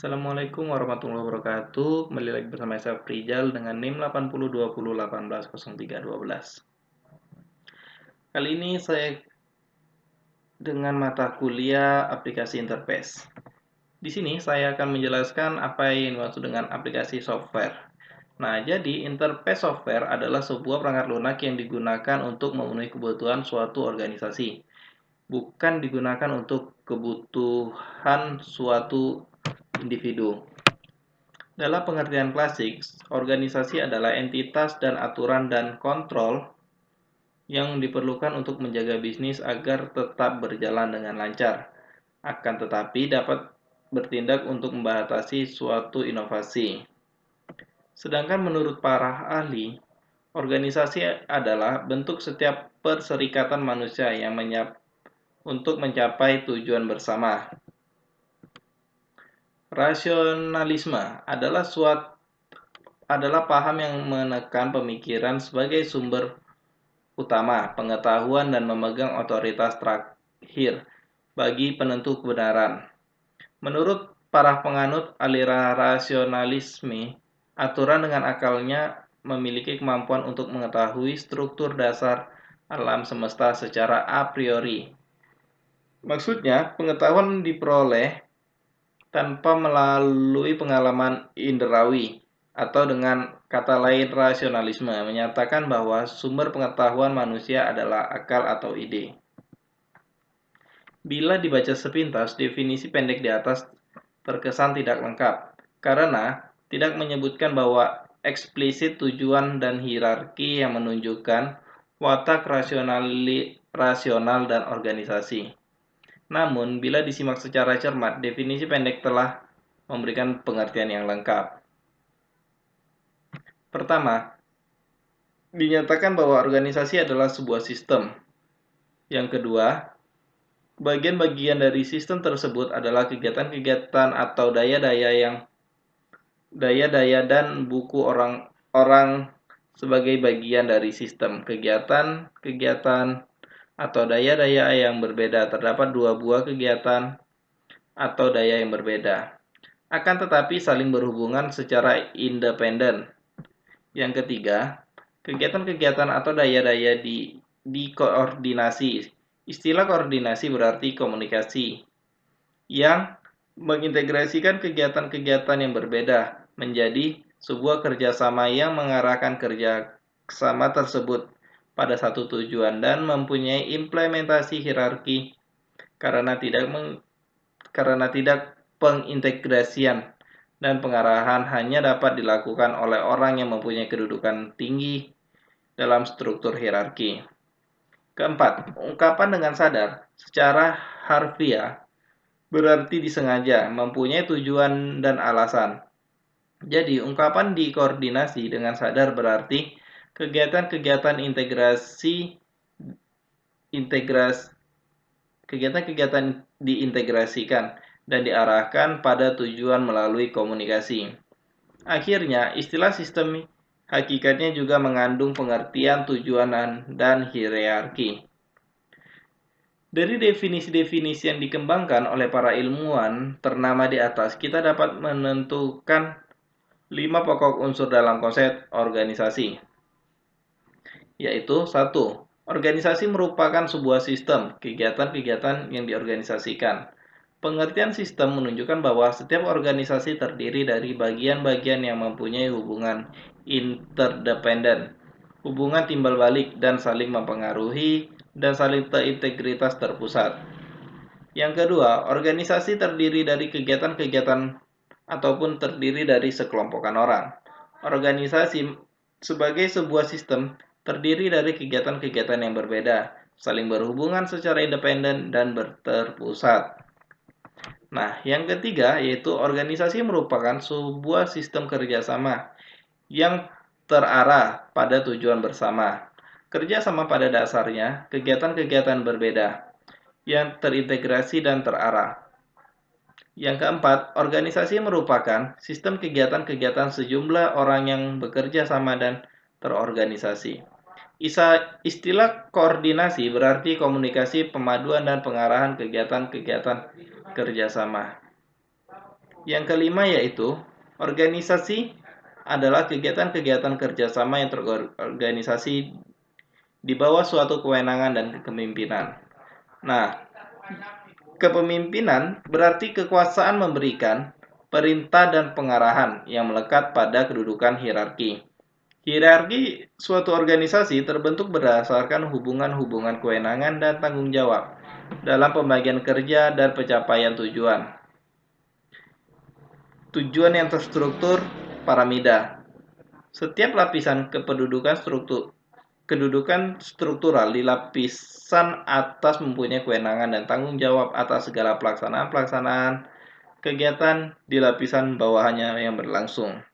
Assalamualaikum warahmatullahi wabarakatuh. Kembali lagi bersama saya Frijal dengan NIM 8020180312. Kali ini saya dengan mata kuliah aplikasi interface. Di sini saya akan menjelaskan apa yang dimaksud dengan aplikasi software. Nah, jadi interface software adalah sebuah perangkat lunak yang digunakan untuk memenuhi kebutuhan suatu organisasi, bukan digunakan untuk kebutuhan suatu individu. Dalam pengertian klasik, organisasi adalah entitas dan aturan dan kontrol yang diperlukan untuk menjaga bisnis agar tetap berjalan dengan lancar, akan tetapi dapat bertindak untuk membatasi suatu inovasi. Sedangkan menurut para ahli, organisasi adalah bentuk setiap perserikatan manusia yang untuk mencapai tujuan bersama. Rasionalisme adalah paham yang menekan pemikiran sebagai sumber utama pengetahuan dan memegang otoritas terakhir bagi penentu kebenaran. Menurut para penganut aliran rasionalisme, aturan dengan akalnya memiliki kemampuan untuk mengetahui struktur dasar alam semesta secara a priori. Maksudnya, pengetahuan diperoleh tanpa melalui pengalaman indrawi, atau dengan kata lain rasionalisme menyatakan bahwa sumber pengetahuan manusia adalah akal atau ide. Bila dibaca sepintas, definisi pendek di atas terkesan tidak lengkap, karena tidak menyebutkan bahwa eksplisit tujuan dan hierarki yang menunjukkan watak rasional dan organisasi. Namun, bila disimak secara cermat, definisi pendek telah memberikan pengertian yang lengkap. Pertama, dinyatakan bahwa organisasi adalah sebuah sistem. Yang kedua, bagian-bagian dari sistem tersebut adalah kegiatan-kegiatan atau daya-daya dan buku orang sebagai bagian dari sistem. Kegiatan-kegiatan atau daya-daya yang berbeda. Terdapat dua buah kegiatan atau daya yang berbeda, akan tetapi saling berhubungan secara independen. Yang ketiga, kegiatan-kegiatan atau daya-daya dikoordinasi. Istilah koordinasi berarti komunikasi yang mengintegrasikan kegiatan-kegiatan yang berbeda menjadi sebuah kerjasama yang mengarahkan kerjasama tersebut pada satu tujuan dan mempunyai implementasi hierarki karena tidak pengintegrasian dan pengarahan hanya dapat dilakukan oleh orang yang mempunyai kedudukan tinggi dalam struktur hierarki. Keempat, ungkapan dengan sadar secara harfiah berarti disengaja, mempunyai tujuan dan alasan. Jadi, ungkapan dikoordinasi dengan sadar berarti kegiatan-kegiatan diintegrasikan dan diarahkan pada tujuan melalui komunikasi. Akhirnya, istilah sistem hakikatnya juga mengandung pengertian tujuan dan hierarki. Dari definisi-definisi yang dikembangkan oleh para ilmuwan ternama di atas, kita dapat menentukan 5 pokok unsur dalam konsep organisasi. Yaitu 1. Organisasi merupakan sebuah sistem, kegiatan-kegiatan yang diorganisasikan. Pengertian sistem menunjukkan bahwa setiap organisasi terdiri dari bagian-bagian yang mempunyai hubungan interdependen, hubungan timbal balik dan saling mempengaruhi dan saling terintegritas terpusat. Yang kedua, organisasi terdiri dari kegiatan-kegiatan ataupun terdiri dari sekelompokan orang. Organisasi sebagai sebuah sistem terdiri dari kegiatan-kegiatan yang berbeda, saling berhubungan secara independen dan terpusat. Nah, yang ketiga yaitu organisasi merupakan sebuah sistem kerjasama yang terarah pada tujuan bersama. Kerjasama pada dasarnya kegiatan-kegiatan berbeda yang terintegrasi dan terarah. Yang keempat, organisasi merupakan sistem kegiatan-kegiatan sejumlah orang yang bekerja sama dan terorganisasi. Istilah koordinasi berarti komunikasi, pemaduan, dan pengarahan kegiatan-kegiatan kerjasama. Yang kelima yaitu organisasi adalah kegiatan-kegiatan kerjasama yang terorganisasi di bawah suatu kewenangan dan kepemimpinan. Nah, kepemimpinan berarti kekuasaan memberikan perintah dan pengarahan yang melekat pada kedudukan hierarki. Hierarki suatu organisasi terbentuk berdasarkan hubungan-hubungan kewenangan dan tanggung jawab dalam pembagian kerja dan pencapaian tujuan. Tujuan yang terstruktur piramida. Setiap lapisan kedudukan struktural di lapisan atas mempunyai kewenangan dan tanggung jawab atas segala pelaksanaan kegiatan di lapisan bawahannya yang berlangsung.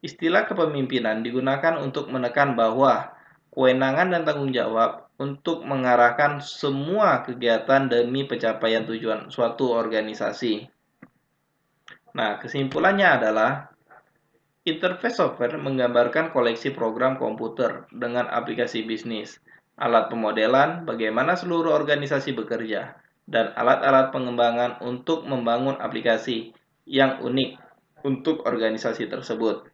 Istilah kepemimpinan digunakan untuk menekan bahwa kewenangan dan tanggung jawab untuk mengarahkan semua kegiatan demi pencapaian tujuan suatu organisasi. Nah, kesimpulannya adalah interface software menggambarkan koleksi program komputer dengan aplikasi bisnis, alat pemodelan bagaimana seluruh organisasi bekerja, dan alat-alat pengembangan untuk membangun aplikasi yang unik untuk organisasi tersebut.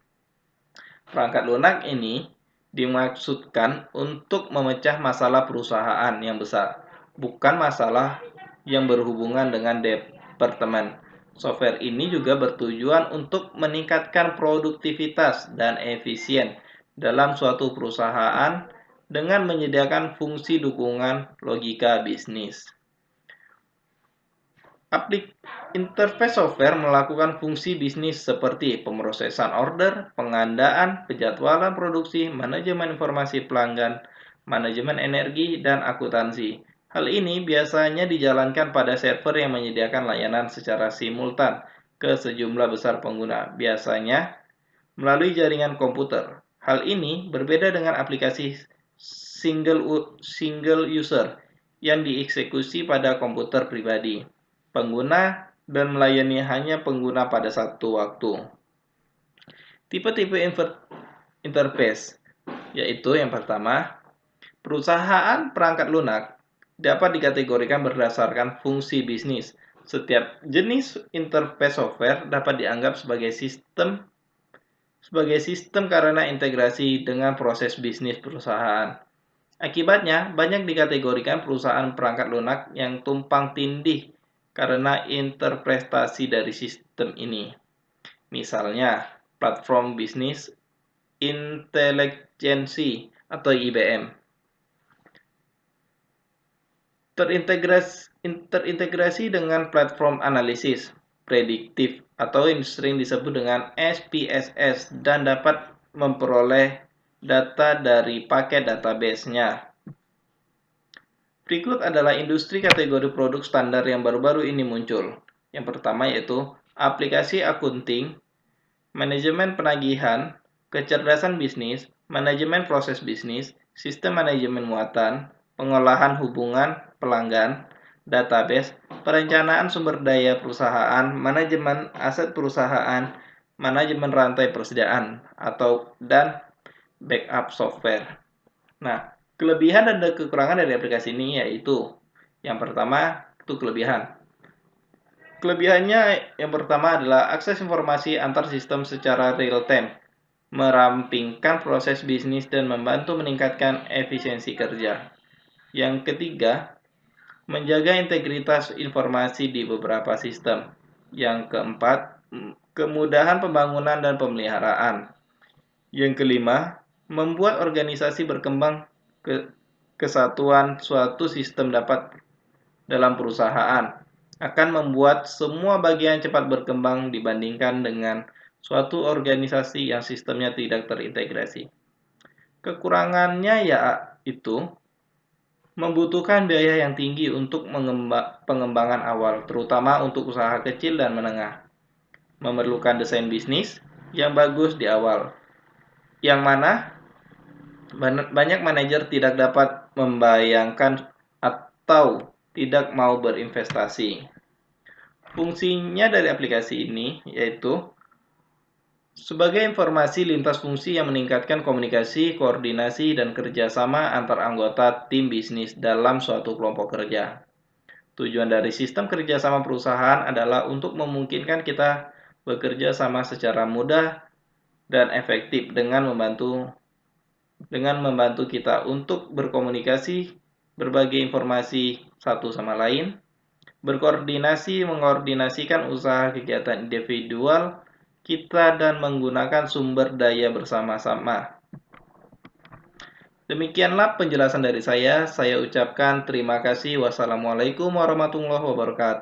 Perangkat lunak ini dimaksudkan untuk memecah masalah perusahaan yang besar, bukan masalah yang berhubungan dengan departemen. Software ini juga bertujuan untuk meningkatkan produktivitas dan efisien dalam suatu perusahaan dengan menyediakan fungsi dukungan logika bisnis. Interface software melakukan fungsi bisnis seperti pemrosesan order, pengandaan, penjadwalan produksi, manajemen informasi pelanggan, manajemen energi, dan akuntansi. Hal ini biasanya dijalankan pada server yang menyediakan layanan secara simultan ke sejumlah besar pengguna, biasanya melalui jaringan komputer. Hal ini berbeda dengan aplikasi single user yang dieksekusi pada komputer pribadi pengguna dan melayani hanya pengguna pada satu waktu. Tipe-tipe interface yaitu yang pertama, perusahaan perangkat lunak dapat dikategorikan berdasarkan fungsi bisnis. Setiap jenis interface software dapat dianggap sebagai sistem karena integrasi dengan proses bisnis perusahaan. Akibatnya, banyak dikategorikan perusahaan perangkat lunak yang tumpang tindih karena interpretasi dari sistem ini. Misalnya, platform bisnis intelijensi atau IBM. Terintegrasi dengan platform analisis prediktif atau yang sering disebut dengan SPSS dan dapat memperoleh data dari paket database-nya. Berikut adalah industri kategori produk standar yang baru-baru ini muncul. Yang pertama yaitu aplikasi akunting, manajemen penagihan, kecerdasan bisnis, manajemen proses bisnis, sistem manajemen muatan, pengolahan hubungan pelanggan, database, perencanaan sumber daya perusahaan, manajemen aset perusahaan, manajemen rantai persediaan, dan backup software. Nah, kelebihan dan kekurangan dari aplikasi ini yaitu yang pertama itu kelebihan. Kelebihannya yang pertama adalah akses informasi antar sistem secara real time, merampingkan proses bisnis dan membantu meningkatkan efisiensi kerja. Yang ketiga, menjaga integritas informasi di beberapa sistem. Yang keempat, kemudahan pembangunan dan pemeliharaan. Yang kelima, membuat organisasi berkembang kesatuan suatu sistem dapat dalam perusahaan. Akan membuat semua bagian cepat berkembang dibandingkan dengan suatu organisasi yang sistemnya tidak terintegrasi. Kekurangannya yaitu membutuhkan biaya yang tinggi untuk pengembangan awal, terutama untuk usaha kecil dan menengah. Memerlukan desain bisnis yang bagus di awal, yang mana banyak manajer tidak dapat membayangkan atau tidak mau berinvestasi. Fungsinya dari aplikasi ini yaitu sebagai informasi lintas fungsi yang meningkatkan komunikasi, koordinasi, dan kerjasama antar anggota tim bisnis dalam suatu kelompok kerja. Tujuan dari sistem kerjasama perusahaan adalah untuk memungkinkan kita bekerja sama secara mudah dan efektif dengan membantu kita untuk berkomunikasi, berbagi informasi satu sama lain, mengkoordinasikan usaha kegiatan individual kita dan menggunakan sumber daya bersama-sama. Demikianlah penjelasan dari saya. Saya ucapkan terima kasih. Wassalamualaikum warahmatullahi wabarakatuh.